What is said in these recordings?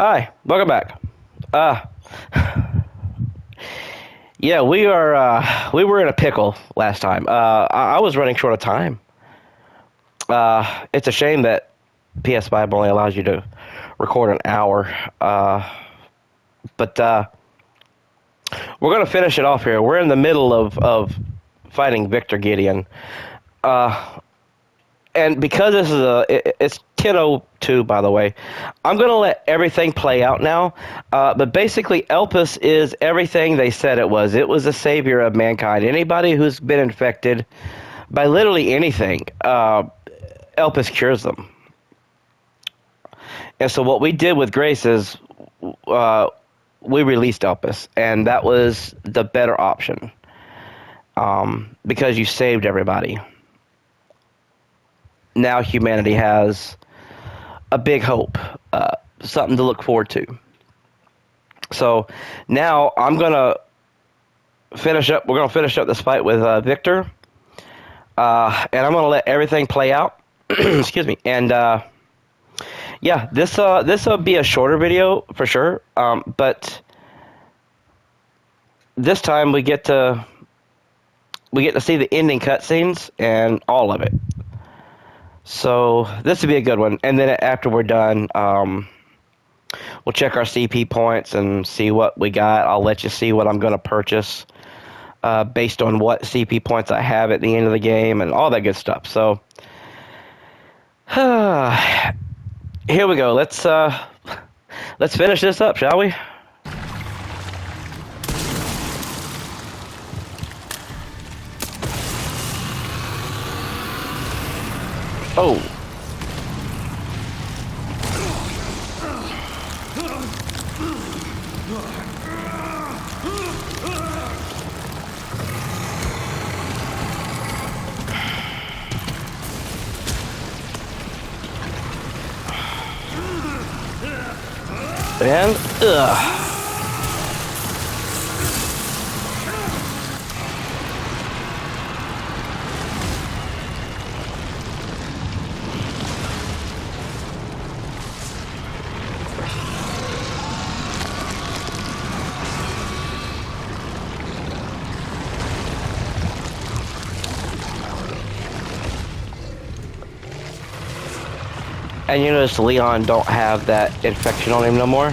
Hi, welcome back. Uh, yeah, we were in a pickle last time. I was running short of time. It's a shame that PS5 only allows you to record an hour. But we're gonna finish it off here. We're in the middle of fighting Victor Gideon. Uh, and because this is it's 10:02, by the way. I'm gonna let everything play out now. But basically, Elpis is everything they said it was. It was the savior of mankind. Anybody who's been infected by literally anything, Elpis cures them. And so what we did with Grace is uh, we released Elpis, and that was the better option because you saved everybody. Now humanity has a big hope, something to look forward to. So now I'm gonna finish up. We're gonna finish up this fight with Victor, and I'm gonna let everything play out. Excuse me. And yeah, this will be a shorter video for sure. But this time we get to see the ending cutscenes and all of it. So this would be a good one. And then after we're done, we'll check our CP points and see what we got. I'll let you see what I'm going to purchase based on what CP points I have at the end of the game and all that good stuff. So here we go. Let's finish this up, shall we? Oh. And and you notice Leon don't have that infection on him no more.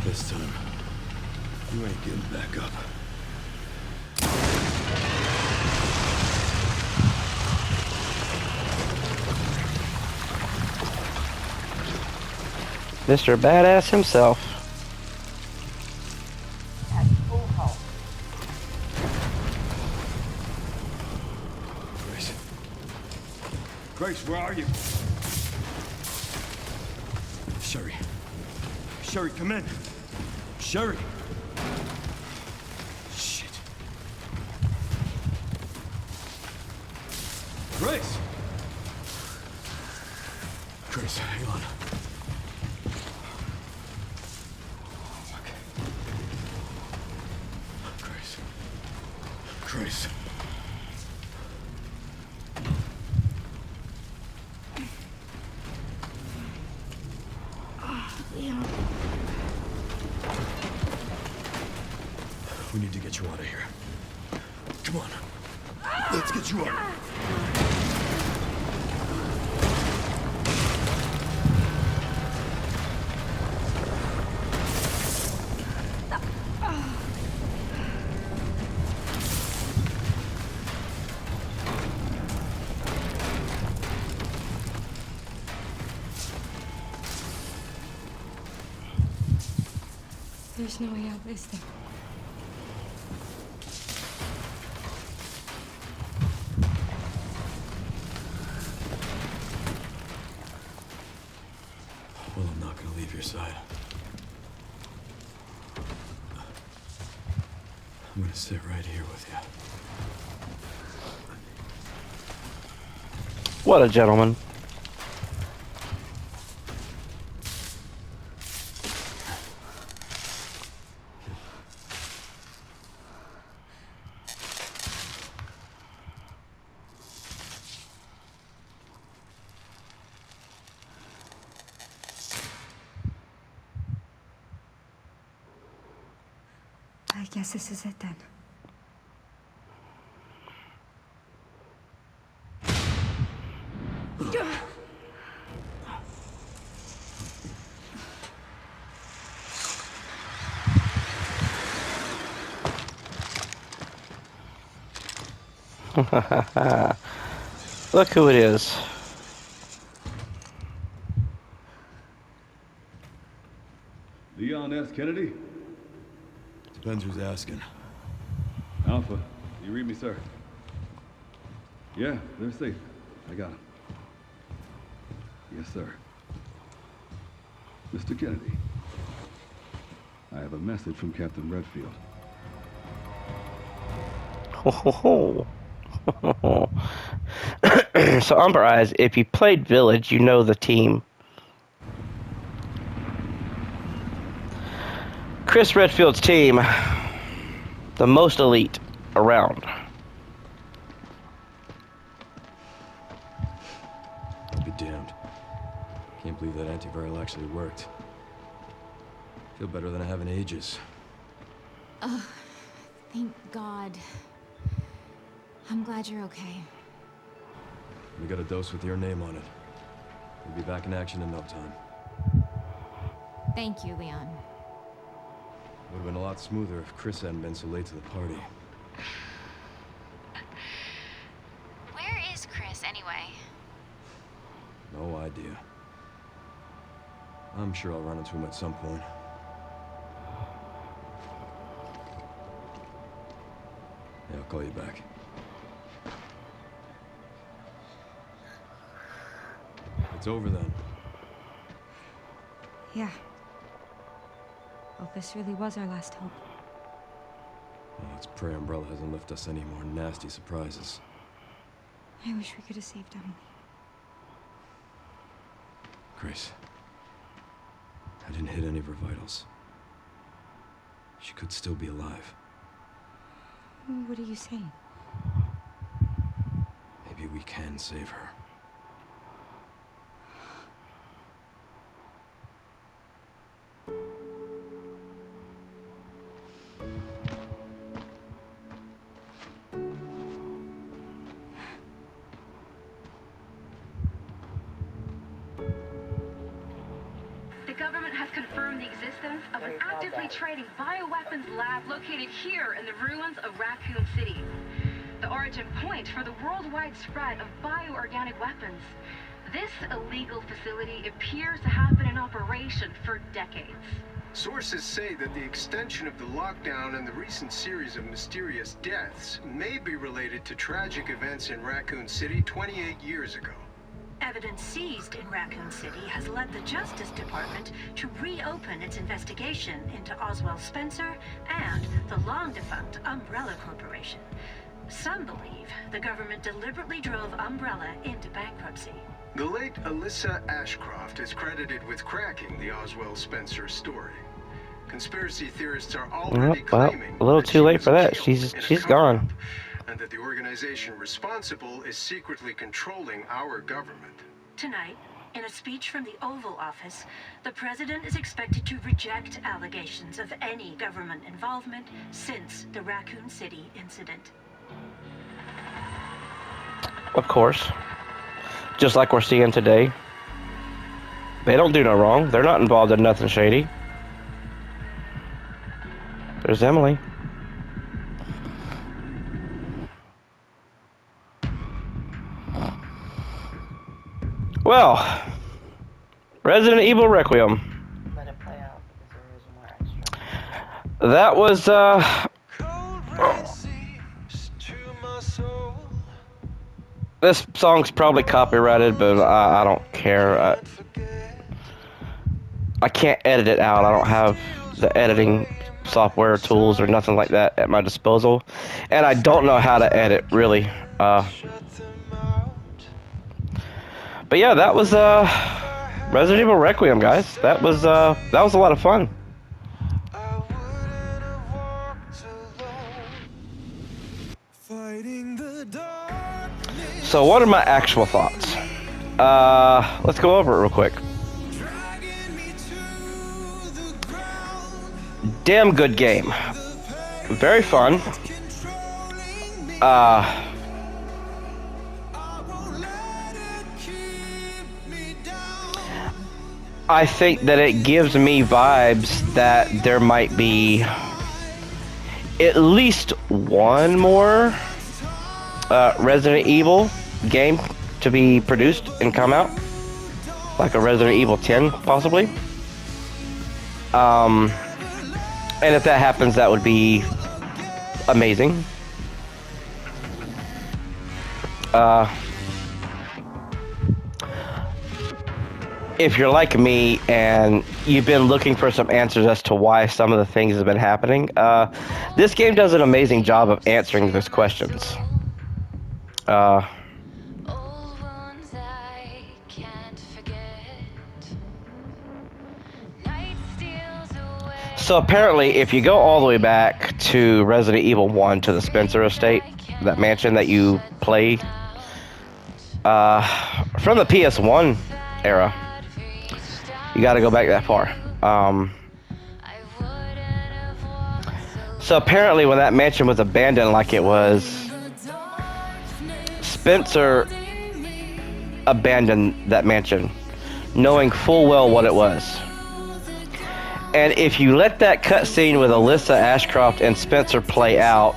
This time, you ain't getting back up. Mr. Badass himself. Grace, where are you? Sherry. Sherry, come in. Sherry. Shit. Grace! Grace, hang on. Fuck. Grace. Grace. We need to get you out of here. Come on. Let's get you out. There's no way out, is there? Well, I'm not gonna leave your side. I'm gonna sit right here with you. What a gentleman. Guess this is it then. Look who it is. Leon S. Kennedy? Depends who's asking. Alpha, you read me, sir? Yeah, they're safe. I got them. Yes, sir. Mr. Kennedy, I have a message from Captain Redfield. Ho ho ho. So, Umber Eyes, if you played Village, you know the team. Chris Redfield's team, the most elite around. Be damned. Can't believe that antiviral actually worked. Feel better than I have in ages. Oh, thank God. I'm glad you're okay. We got a dose with your name on it. We'll be back in action in no time. Thank you, Leon. Would have been a lot smoother if Chris hadn't been so late to the party. Where is Chris, anyway? No idea. I'm sure I'll run into him at some point. Yeah, I'll call you back. It's over then. Yeah. Well, this really was our last hope. Oh, let's pray Umbrella hasn't left us any more nasty surprises. I wish we could have saved Emily. Grace. I didn't hit any of her vitals. She could still be alive. What are you saying? Maybe we can save her. The government has confirmed the existence of an actively trading bioweapons lab located here in the ruins of Raccoon City. The origin point for the worldwide spread of bioorganic weapons. This illegal facility appears to have been in operation for decades. Sources say that the extension of the lockdown and the recent series of mysterious deaths may be related to tragic events in Raccoon City 28 years ago. Evidence seized in Raccoon City has led the Justice Department to reopen its investigation into Oswald Spencer and the long-defunct Umbrella Corporation. Some believe the government deliberately drove Umbrella into bankruptcy. The late Alyssa Ashcroft is credited with cracking the Oswald Spencer story. Conspiracy theorists are already Well, claiming a little that too she late was for that. killed in a She's cover-up, gone. and that the organization responsible is secretly controlling our government. Tonight, in a speech from the Oval Office, the president is expected to reject allegations of any government involvement since the Raccoon City incident. Of course. Just like we're seeing today. They don't do no wrong. They're not involved in nothing shady. There's Emily. Well, Resident Evil Requiem. Let it play out because there is more extra. That was, this song's probably copyrighted, but I don't care. I can't edit it out. I don't have the editing software tools or nothing like that at my disposal. And I don't know how to edit, really. But yeah, that was Resident Evil Requiem, guys. That was a lot of fun. So what are my actual thoughts? Let's go over it real quick. Damn good game. very fun. Uh, I think that it gives me vibes that there might be at least one more Resident Evil game to be produced and come out, like a Resident Evil 10 possibly. And if that happens, that would be amazing. If you're like me and you've been looking for some answers as to why some of the things have been happening, this game does an amazing job of answering those questions. So apparently, if you go all the way back to Resident Evil 1 to the Spencer estate, that mansion that you play, from the PS1 era, you got to go back that far. So apparently when that mansion was abandoned like it was, Spencer abandoned that mansion, knowing full well what it was. And if you let that cutscene with Alyssa Ashcroft and Spencer play out,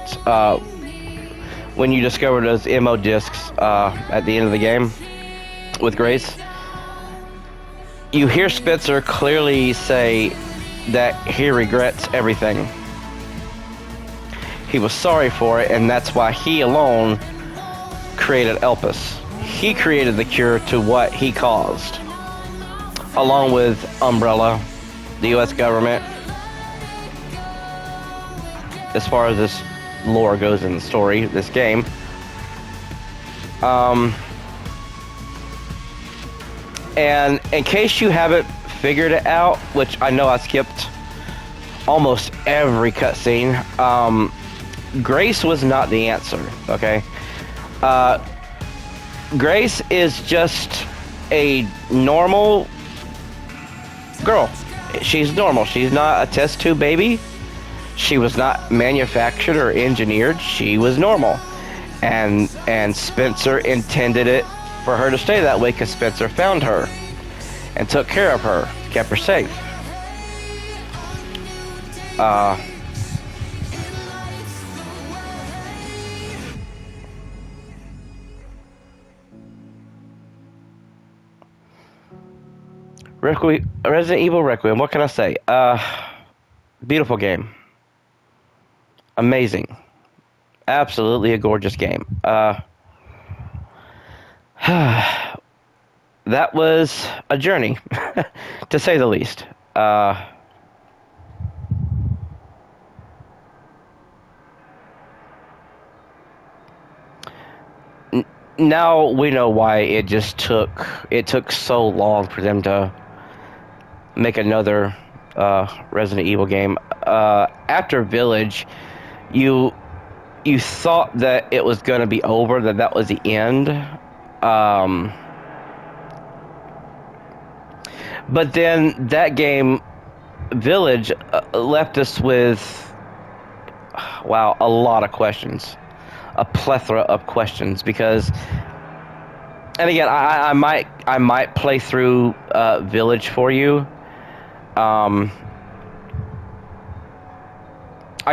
when you discover those MO discs at the end of the game with Grace, you hear Spencer clearly say that he regrets everything. He was sorry for it, and that's why he alone created Elpis. He created the cure to what he caused, along with Umbrella, the U.S. government, as far as this lore goes in the story, this game. And in case you haven't figured it out, which I know I skipped almost every cutscene, Grace was not the answer, okay? Grace is just a normal girl. She's normal. She's not a test tube baby. She was not manufactured or engineered. She was normal. And Spencer intended it for her to stay that way because Spencer found her and took care of her, kept her safe. Resident Evil Requiem, what can I say? Beautiful game. Amazing. Absolutely a gorgeous game. That was a journey, to say the least. Now we know why it took so long for them to make another Resident Evil game. After Village, you thought that it was going to be over, that was the end. But then that game, Village, left us with, wow, a lot of questions. A plethora of questions, because, and again, I might play through Village for you. I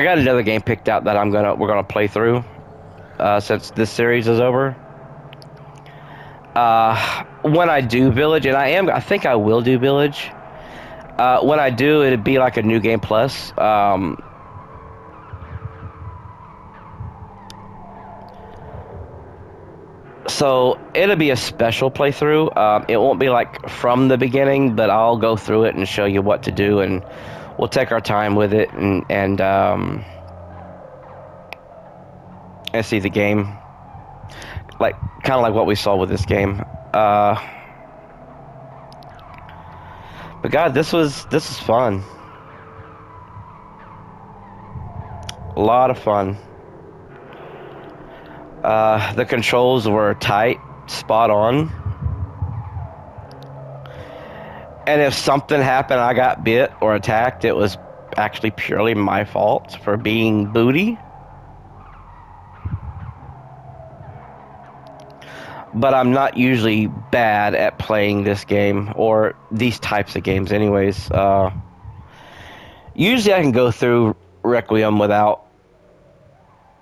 got another game picked out that we're gonna play through since this series is over. When I do Village, and I think I will do Village. When I do, it'd be like a New Game Plus. So it'll be a special playthrough. It won't be like from the beginning, but I'll go through it and show you what to do, and we'll take our time with it and see the game, like kind of like what we saw with this game. But God, this was fun. A lot of fun. The controls were tight, spot on. And if something happened, I got bit or attacked, it was actually purely my fault for being booty. But I'm not usually bad at playing this game, or these types of games anyways. Usually I can go through Requiem without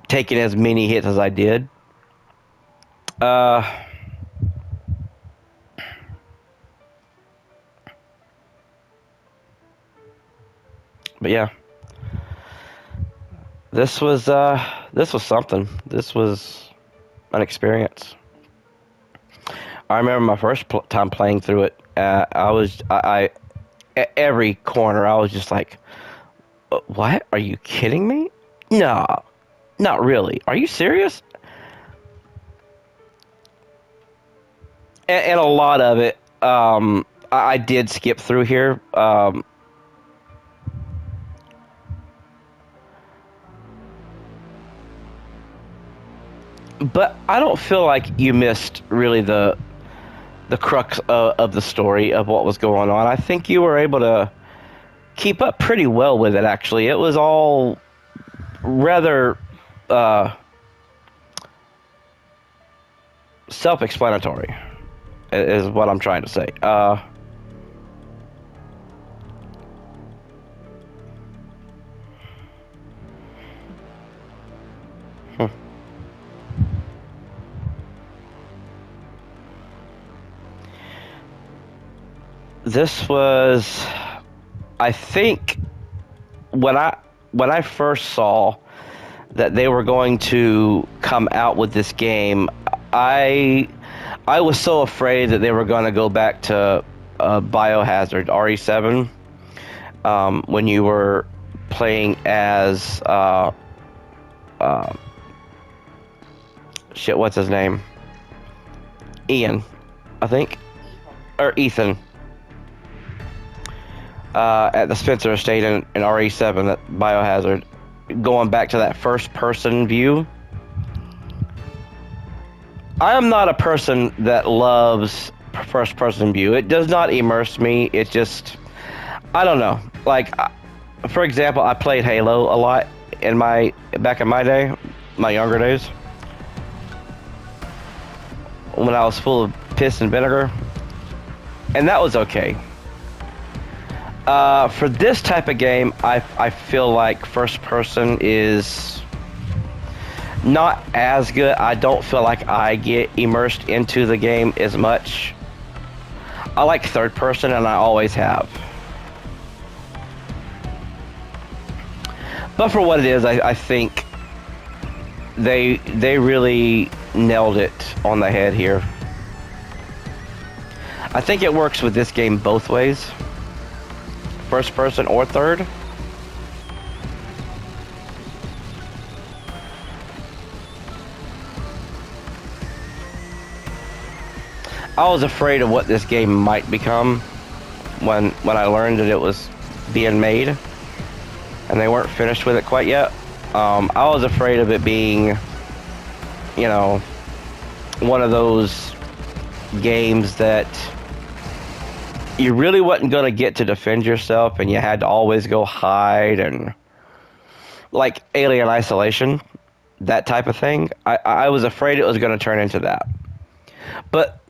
taking as many hits as I did. Uh, but yeah. This was something. This was an experience. I remember my first time playing through it. At every corner, I was just like, "What? Are you kidding me? No, not really. Are you serious?" And a lot of it, I did skip through here. But I don't feel like you missed really the crux of the story of what was going on. I think you were able to keep up pretty well with it, actually. It was all rather self-explanatory, is what I'm trying to say. Hmm. This was, I think, when I first saw that they were going to come out with this game, I was so afraid that they were going to go back to Biohazard RE7, when you were playing as shit, what's his name? Ian, I think, or Ethan. At the Spencer Estate in RE7 at Biohazard, going back to that first-person view. I am not a person that loves first-person view. It does not immerse me. It just, I don't know. Like, for example, I played Halo a lot back in my day, my younger days, when I was full of piss and vinegar, and that was okay. For this type of game, I feel like first person is not as good. I don't feel like I get immersed into the game as much. I like third person, and I always have. But for what it is, I think they really nailed it on the head here. I think it works with this game both ways. First person or third. I was afraid of what this game might become when I learned that it was being made and they weren't finished with it quite yet. I was afraid of it being, you know, one of those games that you really wasn't going to get to defend yourself, and you had to always go hide, and like Alien Isolation, that type of thing. I was afraid it was going to turn into that. But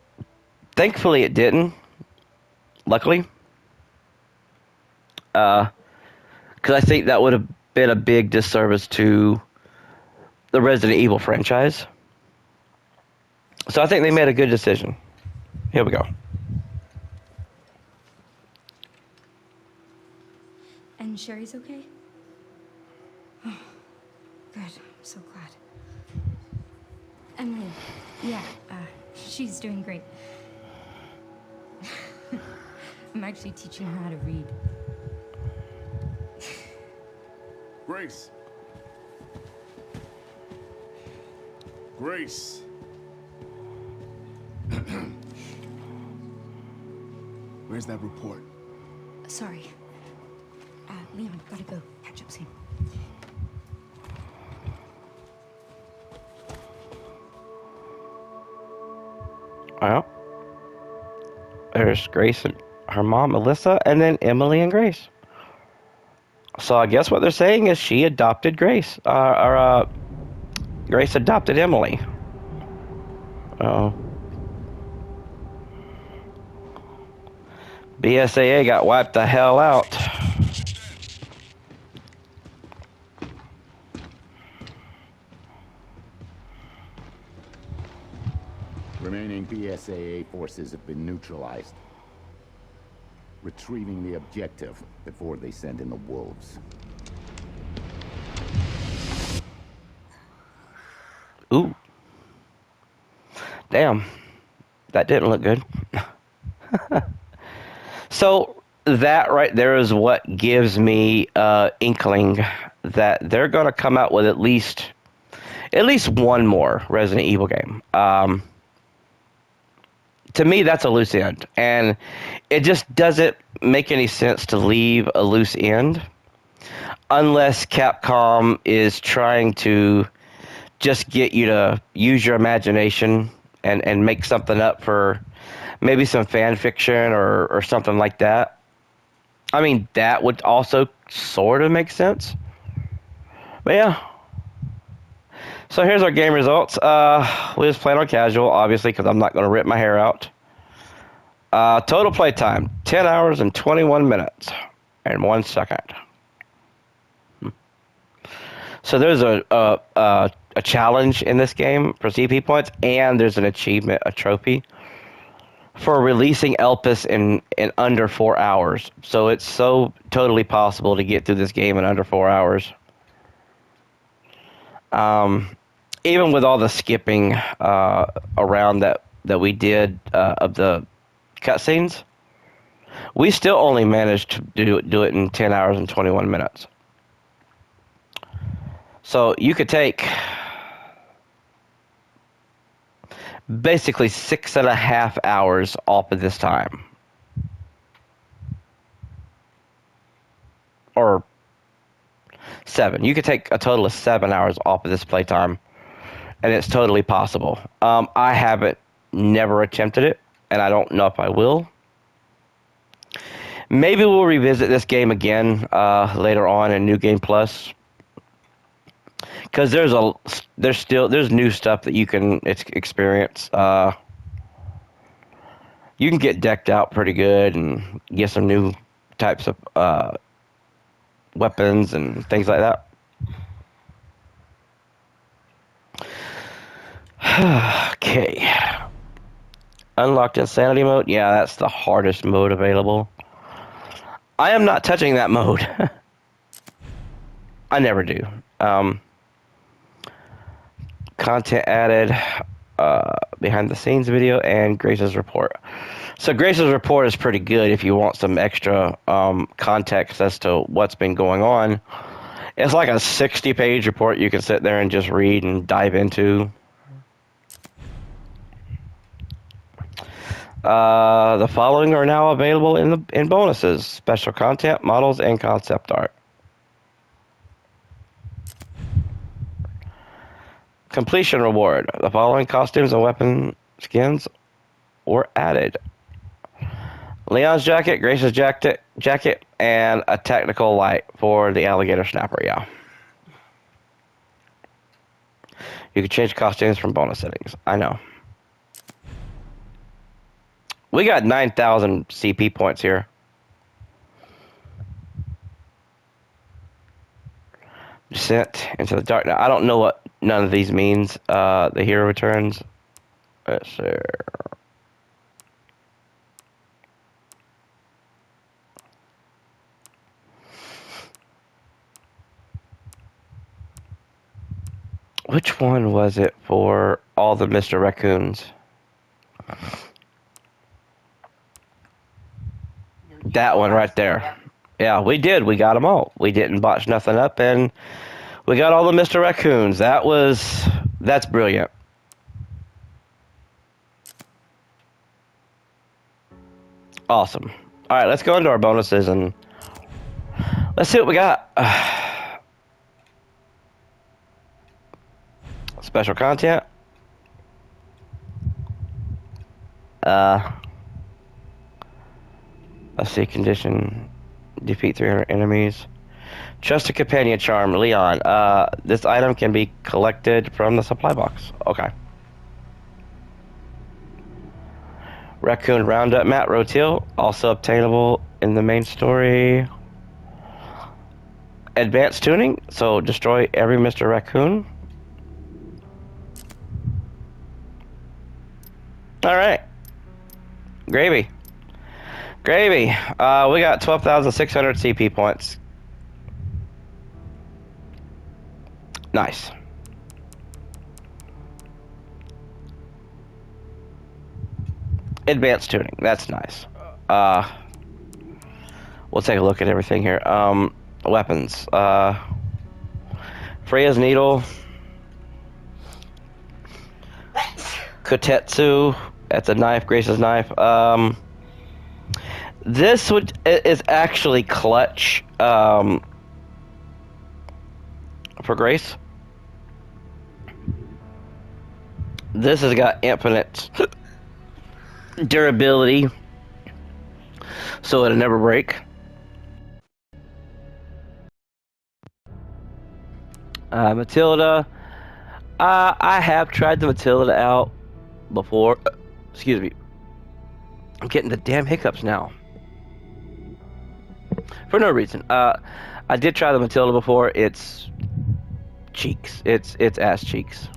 thankfully it didn't. Luckily. Because I think that would have been a big disservice to the Resident Evil franchise. So I think they made a good decision. Here we go. And Sherry's okay? Oh, good. I'm so glad. Emily, yeah, she's doing great. I'm actually teaching her how to read. Grace. Grace. Where's that report? Sorry. Leon, gotta go. Catch up soon. Well, there's Grace and her mom, Melissa, and then Emily and Grace. So I guess what they're saying is she adopted Grace, or Grace adopted Emily. Oh. BSAA got wiped the hell out. Remaining BSAA forces have been neutralized. Retrieving the objective before they send in the wolves. Ooh. Damn. That didn't look good. So that right there is what gives me inkling that they're going to come out with at least one more Resident Evil game. To me, that's a loose end, and it just doesn't make any sense to leave a loose end unless Capcom is trying to just get you to use your imagination and make something up for maybe some fan fiction or something like that. I mean, that would also sort of make sense. But yeah. So here's our game results. We just played on casual, obviously, because I'm not going to rip my hair out. Total play time, 10 hours and 21 minutes and 1 second. So there's a challenge in this game for CP points, and there's an achievement, a trophy, for releasing Elpis in under 4 hours. So it's so totally possible to get through this game in under 4 hours. Even with all the skipping around that we did of the cutscenes, we still only managed to do it in 10 hours and 21 minutes. So you could take basically 6.5 hours off of this time. Or 7. You could take a total of 7 hours off of this playtime, and it's totally possible. I haven't never attempted it, and I don't know if I will. Maybe we'll revisit this game again later on in New Game Plus, because there's new stuff that you can experience. You can get decked out pretty good and get some new types of weapons and things like that. Okay. Unlocked insanity mode. Yeah, that's the hardest mode available. I am not touching that mode. I never do. Content added, behind the scenes video, and Grace's report. So Grace's report is pretty good if you want some extra context as to what's been going on. It's like a 60-page report you can sit there and just read and dive into. The following are now available in bonuses: special content, models, and concept art. Completion reward: the following costumes and weapon skins were added: Leon's jacket, Grace's jacket, and a technical light for the alligator snapper. Yeah. You can change costumes from bonus settings. I know. We got 9,000 CP points here. Descent into the dark. Now, I don't know what none of these means. The hero returns. Let's see. Which one was it for all the Mr. Raccoons? That one right there. Yeah, we did. We got them all. We didn't botch nothing up, and we got all the Mr. Raccoons. That's brilliant. Awesome. All right, let's go into our bonuses and let's see what we got. Special content. Let's see, condition: defeat 300 enemies. Trusted companion charm, Leon. This item can be collected from the supply box. Okay. Raccoon Roundup Mat Rotil, also obtainable in the main story. Advanced tuning, so destroy every Mr. Raccoon. Alright. Gravy. Gravy. We got 12,600 CP points. Nice. Advanced tuning, that's nice. We'll take a look at everything here. Weapons. Freya's Needle. Kotetsu. That's a knife, Grace's knife. This is actually clutch for Grace. This has got infinite durability, so it'll never break. Matilda. I have tried the Matilda out before. Excuse me. I'm getting the damn hiccups now. For no reason. I did try the Matilda before. It's cheeks. It's ass cheeks.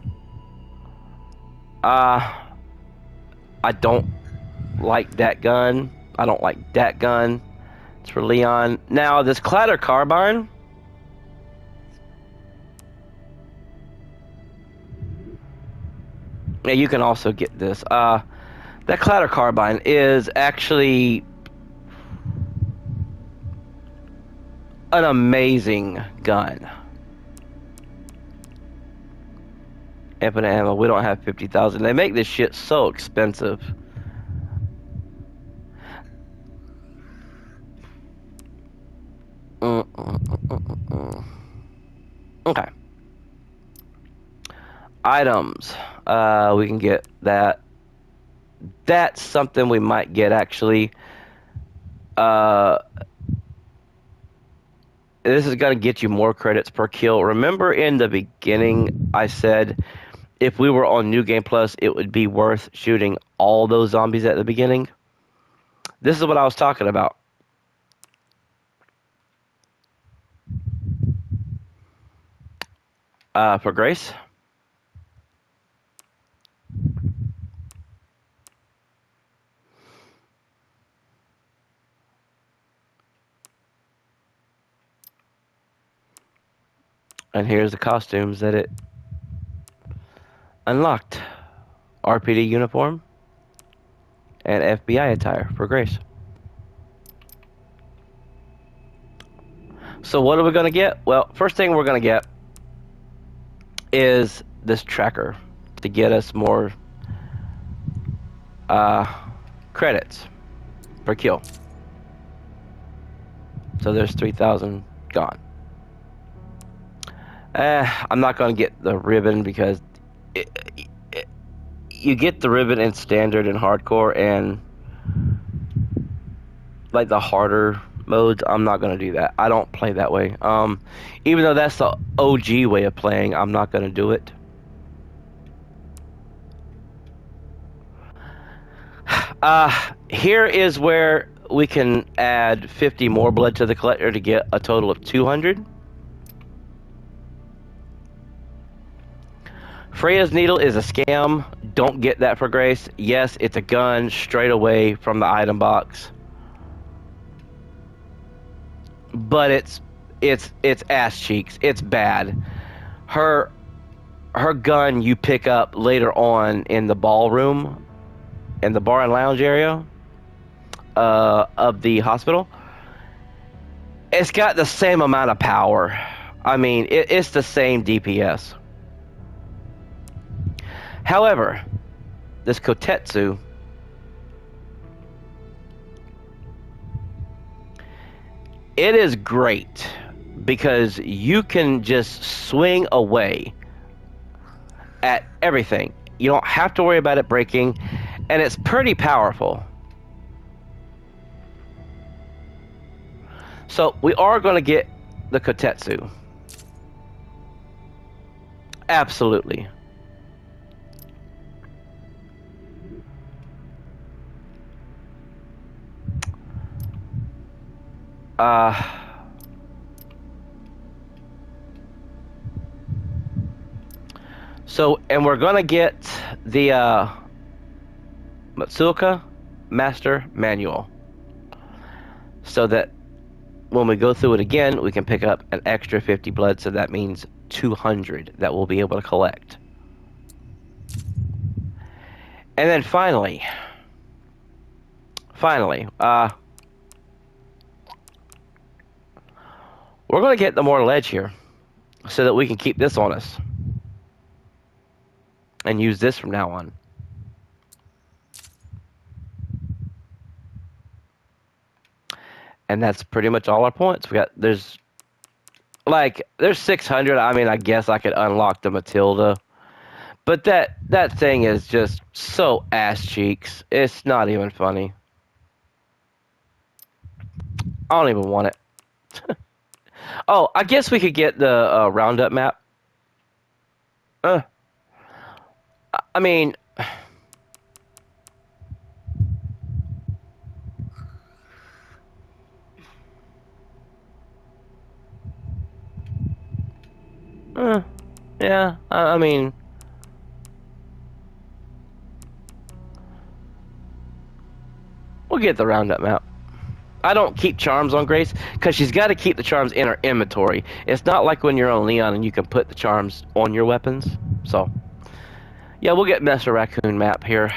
I don't like that gun. I don't like that gun. It's for Leon. Now, this Clatter Carbine. Yeah, you can also get this. That Clatter Carbine is actually an amazing gun. Infinite ammo. We don't have 50,000. They make this shit so expensive. Okay. Items. We can get that. That's something we might get, actually. This is going to get you more credits per kill. Remember in the beginning, I said if we were on New Game Plus, it would be worth shooting all those zombies at the beginning? This is what I was talking about. For Grace. And here's the costumes that it unlocked. RPD uniform and FBI attire for Grace. So what are we going to get? Well, first thing we're going to get is this tracker to get us more credits per kill. So there's 3,000 gone. I'm not going to get the ribbon because you get the ribbon in standard and hardcore, and like the harder modes, I'm not going to do that. I don't play that way. Even though that's the OG way of playing, I'm not going to do it. Here is where we can add 50 more blood to the collector to get a total of 200. Freya's Needle is a scam. Don't get that for Grace. Yes, it's a gun straight away from the item box. But it's ass cheeks. It's bad. Her gun you pick up later on in the ballroom, in the bar and lounge area of the hospital. It's got the same amount of power. I mean, it's the same DPS. However, this Kotetsu it is great because you can just swing away at everything. You don't have to worry about it breaking, and it's pretty powerful. So we are going to get the Kotetsu. Absolutely. So, and we're gonna get the Matsuoka Master Manual, so that when we go through it again, we can pick up an extra 50 blood, so that means 200 that we'll be able to collect. And then finally, we're going to get the more ledge here, so that we can keep this on us and use this from now on. And that's pretty much all our points. There's 600. I mean, I guess I could unlock the Matilda, but that thing is just so ass cheeks. It's not even funny. I don't even want it. Oh, I guess we could get the roundup map. I mean, yeah. I mean, we'll get the roundup map. I don't keep charms on Grace because she's got to keep the charms in her inventory. It's not like when you're on Leon and you can put the charms on your weapons. So, yeah, we'll get Mr. Raccoon map here.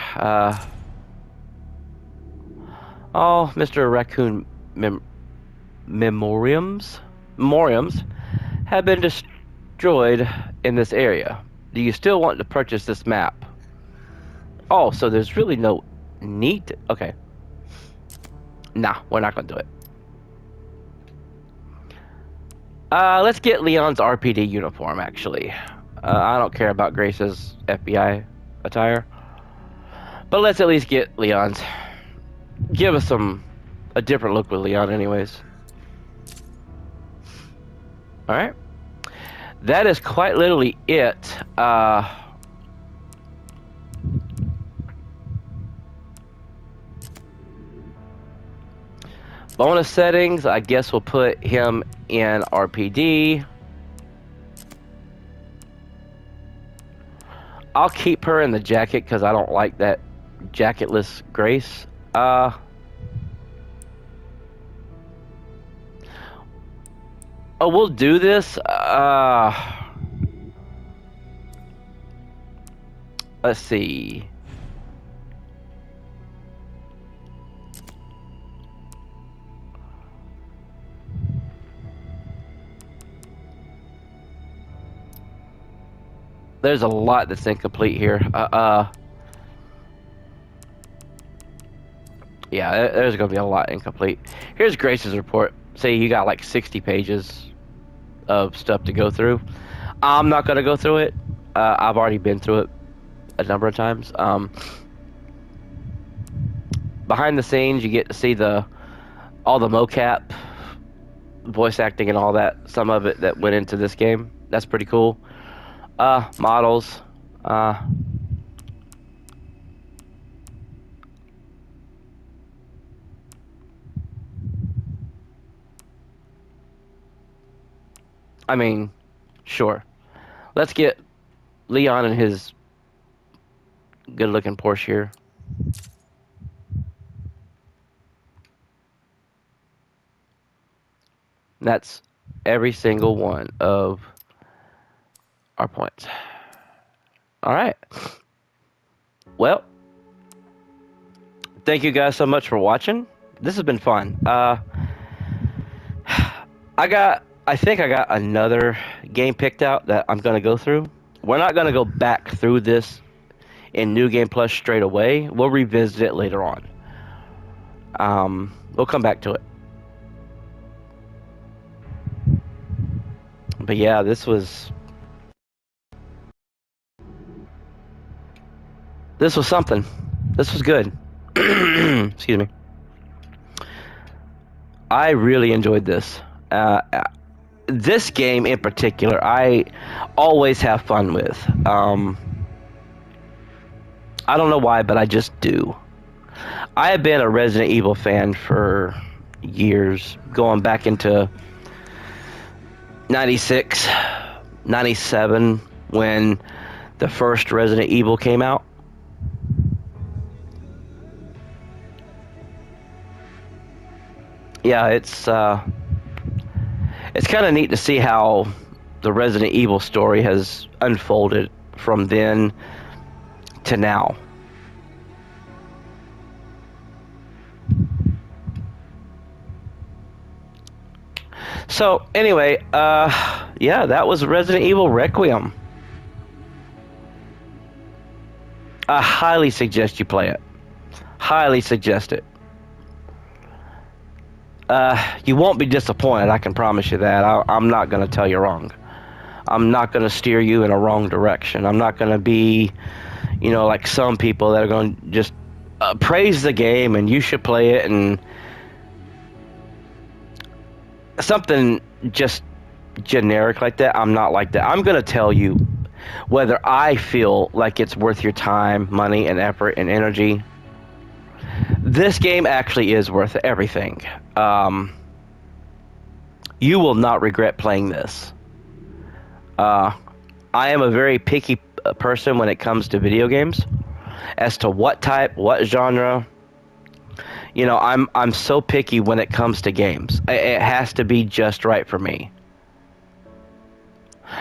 Oh, Mr. Raccoon memoriams have been destroyed in this area. Do you still want to purchase this map? Oh, so there's really no need to... Okay. Nah, we're not going to do it. Let's get Leon's RPD uniform, actually. I don't care about Grace's FBI attire. But let's at least get Leon's. Give us a different look with Leon anyways. Alright. That is quite literally it. Bonus settings, I guess we'll put him in RPD. I'll keep her in the jacket because I don't like that jacketless Grace. Oh, we'll do this. Let's see. There's a lot that's incomplete here. Yeah, there's gonna be a lot incomplete. Here's Grace's report. Say you got like 60 pages of stuff to go through. I'm not gonna go through it. I've already been through it a number of times. Behind the scenes, you get to see all the mocap, voice acting, and all that. Some of it that went into this game. That's pretty cool. Models. I mean, sure. Let's get Leon and his good-looking Porsche here. That's every single one of our points. All right. Well, thank you guys so much for watching. This has been fun. I think I got another game picked out that I'm going to go through. We're not going to go back through this in New Game Plus straight away. We'll revisit it later on. We'll come back to it. But yeah, this was something. This was good. Excuse me. I really enjoyed this. this game in particular, I always have fun with. I don't know why, but I just do. I have been a Resident Evil fan for years, going back into 96, 97, when the first Resident Evil came out. Yeah, it's kind of neat to see how the Resident Evil story has unfolded from then to now. So anyway, yeah, that was Resident Evil Requiem. I highly suggest you play it. Highly suggest it. You won't be disappointed, I can promise you that. I'm not going to tell you wrong. I'm not going to steer you in a wrong direction. I'm not going to be, like some people that are going to just praise the game and you should play it and something just generic like that. I'm not like that. I'm going to tell you whether I feel like it's worth your time, money, and effort and energy. This game actually is worth everything. You will not regret playing this. I am a very picky person when it comes to video games, as to what type, what genre. I'm so picky when it comes to games. It has to be just right for me.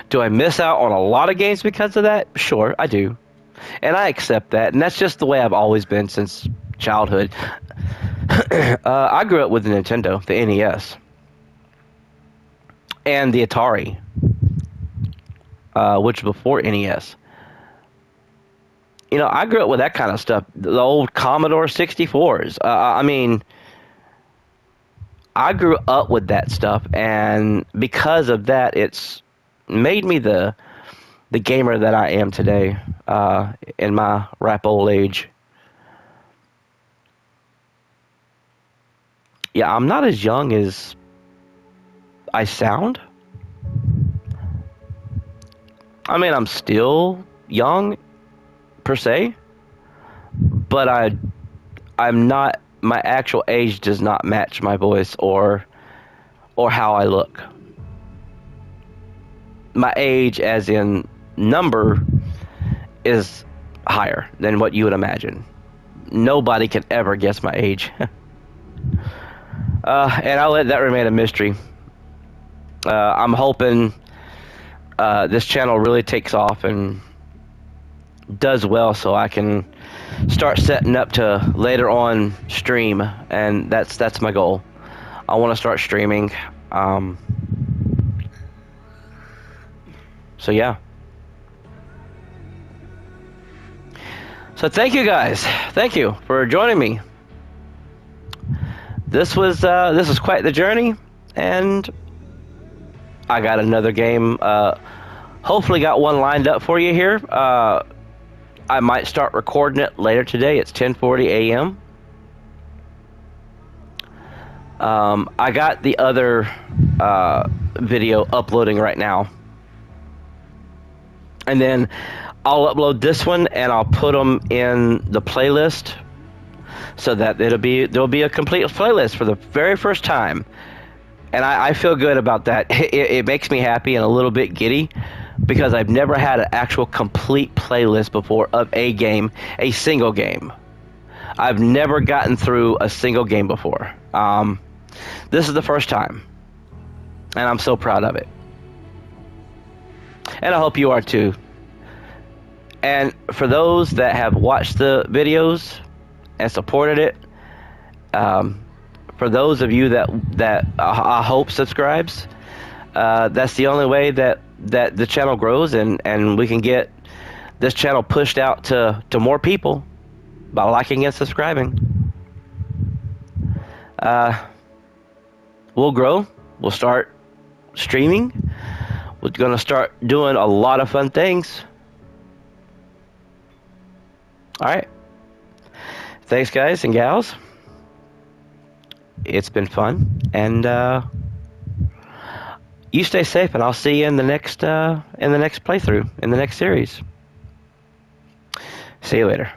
Do I miss out on a lot of games because of that? Sure, I do. And I accept that. And that's just the way I've always been since childhood. I grew up with the Nintendo, the NES, and the Atari, which was before NES. I grew up with that kind of stuff. The old Commodore 64s. I grew up with that stuff, and because of that, it's made me the gamer that I am today, in my ripe old age. Yeah, I'm not as young as I sound. I'm still young, per se, but I'm not. My actual age does not match my voice or how I look. My age, as in number, is higher than what you would imagine. Nobody can ever guess my age. And I'll let that remain a mystery. I'm hoping this channel really takes off and does well, so I can start setting up to later on stream, and that's my goal. I want to start streaming. So yeah. So thank you guys. Thank you for joining me. This was quite the journey, and I got another game. Hopefully got one lined up for you here. I might start recording it later today. It's 10:40 a.m. I got the other video uploading right now, and then I'll upload this one and I'll put them in the playlist, so that there'll be a complete playlist for the very first time, and I feel good about that. It makes me happy and a little bit giddy, because I've never had an actual complete playlist before of a game, a single game. I've never gotten through a single game before. This is the first time, and I'm so proud of it. And I hope you are too. And for those that have watched the videos and supported it, for those of you that I hope subscribes, that's the only way that the channel grows, and we can get this channel pushed out to more people by liking and subscribing. We'll grow. We'll start streaming. We're going to start doing a lot of fun things. All right. Thanks, guys and gals. It's been fun, and You stay safe, and I'll see you in the next playthrough, in the next series. See you later.